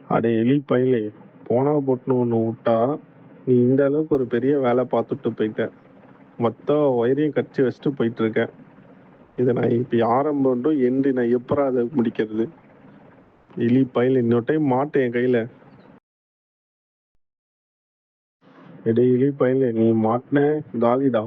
அடே எலி பயலே! போனா போட்டுன்னு ஒண்ணு வுட்டா, நீ இந்த அளவுக்கு ஒரு பெரிய வேலை பார்த்துட்டு போயிட்ட. மொத்த ஒயரையும் கடிச்சு வச்சுட்டு போயிட்டுருக்க. இத நான் இப்ப ஆரம்பம் டூ எண்டு நான் எப்புட்றா அத முடிக்கிறது? எலி பயலே! இன்னொரு டைம் மாட்டு என் கையில. டேய் எலி பயலே! நீ மாட்டுன காலிடா.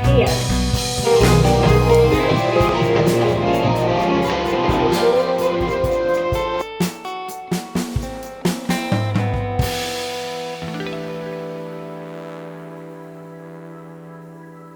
Here.